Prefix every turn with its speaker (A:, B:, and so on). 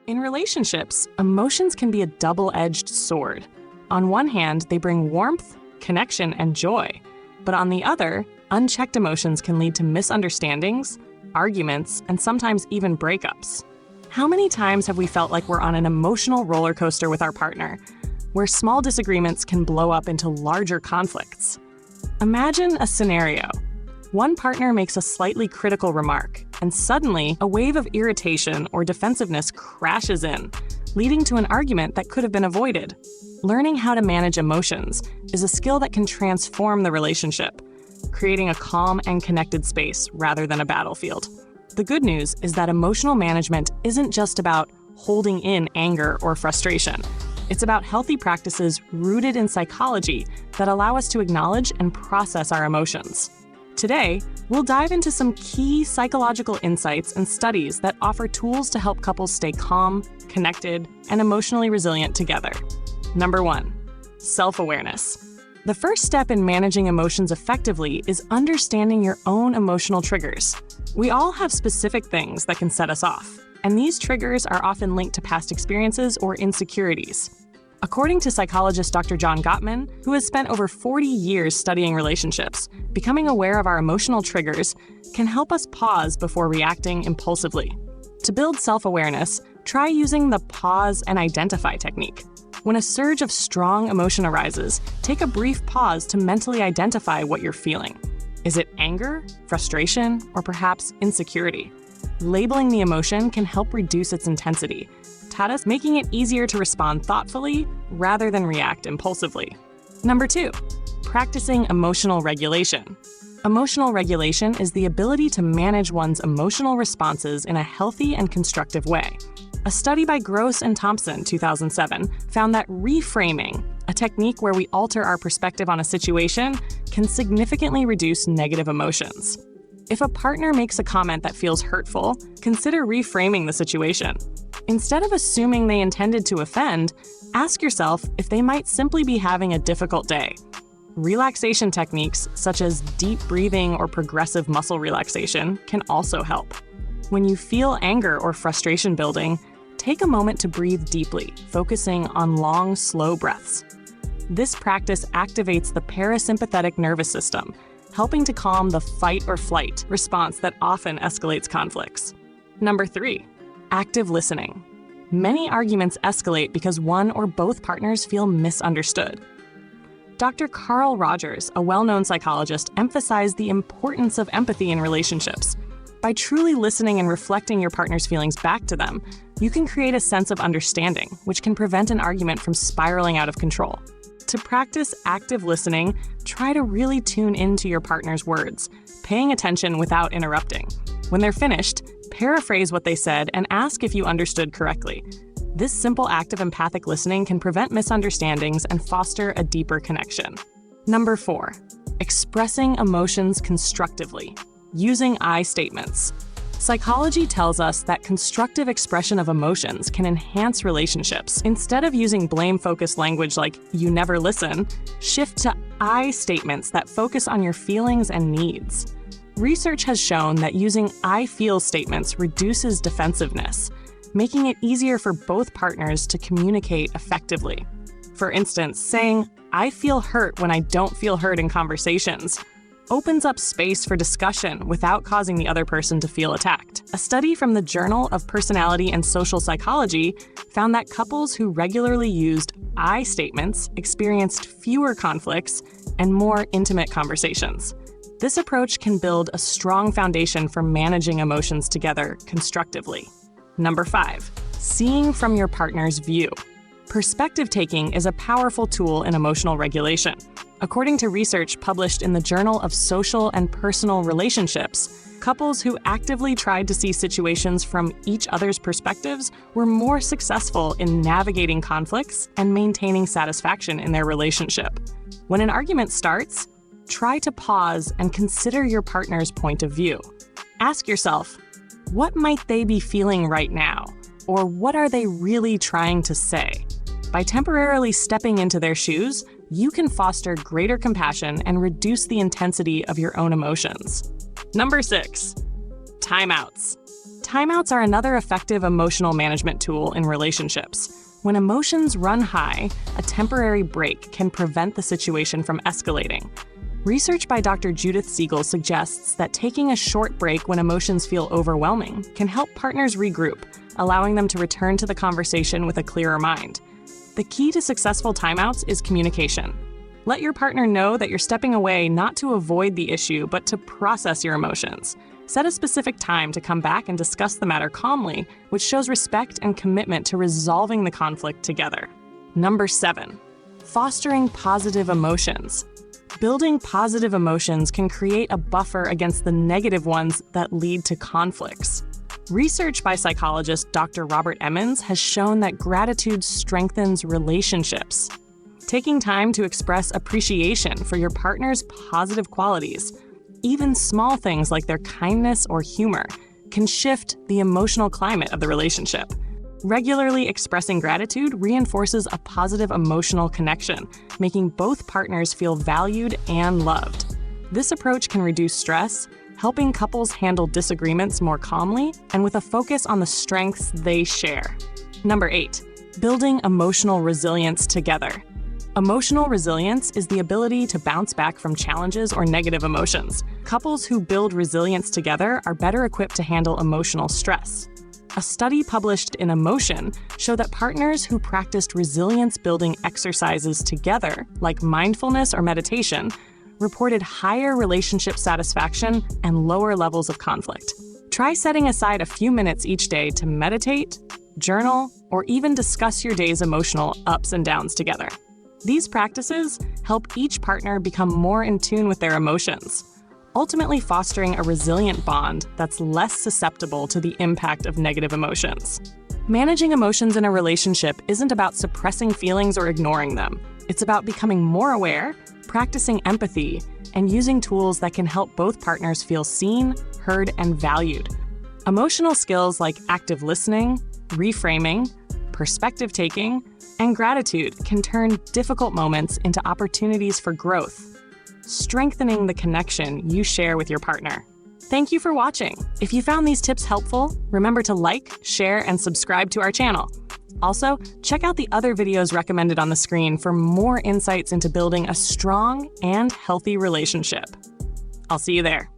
A: In relationships, emotions can be a double-edged sword. On one hand, they bring warmth, connection, and joy. But on the other, unchecked emotions can lead to misunderstandings, arguments, and sometimes even breakups. How many times have we felt like we're on an emotional roller coaster with our partner, where small disagreements can blow up into larger conflicts? Imagine a scenario. One partner makes a slightly critical remark, and suddenly a wave of irritation or defensiveness crashes in, leading to an argument that could have been avoided. Learning how to manage emotions is a skill that can transform the relationship, creating a calm and connected space rather than a battlefield. The good news is that emotional management isn't just about holding in anger or frustration. It's about healthy practices rooted in psychology that allow us to acknowledge and process our emotions. Today, we'll dive into some key psychological insights and studies that offer tools to help couples stay calm, connected, and emotionally resilient together. Number 1, self-awareness. The first step in managing emotions effectively is understanding your own emotional triggers. We all have specific things that can set us off, and these triggers are often linked to past experiences or insecurities. According to psychologist Dr. John Gottman, who has spent over 40 years studying relationships, becoming aware of our emotional triggers can help us pause before reacting impulsively. To build self-awareness, try using the pause and identify technique. When a surge of strong emotion arises, take a brief pause to mentally identify what you're feeling. Is it anger, frustration, or perhaps insecurity? Labeling the emotion can help reduce its intensity, making it easier to respond thoughtfully rather than react impulsively. Number 2, practicing emotional regulation. Emotional regulation is the ability to manage one's emotional responses in a healthy and constructive way. A study by Gross and Thompson, 2007, found that reframing, a technique where we alter our perspective on a situation, can significantly reduce negative emotions. If a partner makes a comment that feels hurtful, consider reframing the situation. Instead of assuming they intended to offend, ask yourself if they might simply be having a difficult day. Relaxation techniques such as deep breathing or progressive muscle relaxation can also help. When you feel anger or frustration building, take a moment to breathe deeply, focusing on long, slow breaths. This practice activates the parasympathetic nervous system, helping to calm the fight or flight response that often escalates conflicts. Number 3, active listening. Many arguments escalate because one or both partners feel misunderstood. Dr. Carl Rogers, a well-known psychologist, emphasized the importance of empathy in relationships. By truly listening and reflecting your partner's feelings back to them, you can create a sense of understanding, which can prevent an argument from spiraling out of control. To practice active listening, try to really tune into your partner's words, paying attention without interrupting. When they're finished, paraphrase what they said and ask if you understood correctly. This simple act of empathic listening can prevent misunderstandings and foster a deeper connection. Number 4, expressing emotions constructively, using I statements. Psychology tells us that constructive expression of emotions can enhance relationships. Instead of using blame-focused language like, "you never listen," shift to I statements that focus on your feelings and needs. Research has shown that using I feel statements reduces defensiveness, making it easier for both partners to communicate effectively. For instance, saying, "I feel hurt when I don't feel heard in conversations," opens up space for discussion without causing the other person to feel attacked. A study from the Journal of Personality and Social Psychology found that couples who regularly used I statements experienced fewer conflicts and more intimate conversations. This approach can build a strong foundation for managing emotions together constructively. Number 5, seeing from your partner's view. Perspective taking is a powerful tool in emotional regulation. According to research published in the Journal of Social and Personal Relationships, couples who actively tried to see situations from each other's perspectives were more successful in navigating conflicts and maintaining satisfaction in their relationship. When an argument starts, try to pause and consider your partner's point of view. Ask yourself, what might they be feeling right now? Or what are they really trying to say? By temporarily stepping into their shoes, you can foster greater compassion and reduce the intensity of your own emotions. Number 6, timeouts. Timeouts are another effective emotional management tool in relationships. When emotions run high, a temporary break can prevent the situation from escalating. Research by Dr. Judith Siegel suggests that taking a short break when emotions feel overwhelming can help partners regroup, allowing them to return to the conversation with a clearer mind. The key to successful timeouts is communication. Let your partner know that you're stepping away not to avoid the issue, but to process your emotions. Set a specific time to come back and discuss the matter calmly, which shows respect and commitment to resolving the conflict together. Number 7, fostering positive emotions. Building positive emotions can create a buffer against the negative ones that lead to conflicts. Research by psychologist Dr. Robert Emmons has shown that gratitude strengthens relationships. Taking time to express appreciation for your partner's positive qualities, even small things like their kindness or humor, can shift the emotional climate of the relationship. Regularly expressing gratitude reinforces a positive emotional connection, making both partners feel valued and loved. This approach can reduce stress, helping couples handle disagreements more calmly and with a focus on the strengths they share. Number 8, building emotional resilience together. Emotional resilience is the ability to bounce back from challenges or negative emotions. Couples who build resilience together are better equipped to handle emotional stress. A study published in Emotion showed that partners who practiced resilience-building exercises together, like mindfulness or meditation, reported higher relationship satisfaction and lower levels of conflict. Try setting aside a few minutes each day to meditate, journal, or even discuss your day's emotional ups and downs together. These practices help each partner become more in tune with their emotions, ultimately fostering a resilient bond that's less susceptible to the impact of negative emotions. Managing emotions in a relationship isn't about suppressing feelings or ignoring them. It's about becoming more aware, practicing empathy, and using tools that can help both partners feel seen, heard, and valued. Emotional skills like active listening, reframing, perspective taking, and gratitude can turn difficult moments into opportunities for growth, strengthening the connection you share with your partner. Thank you for watching. If you found these tips helpful, remember to like, share, and subscribe to our channel. Also, check out the other videos recommended on the screen for more insights into building a strong and healthy relationship. I'll see you there.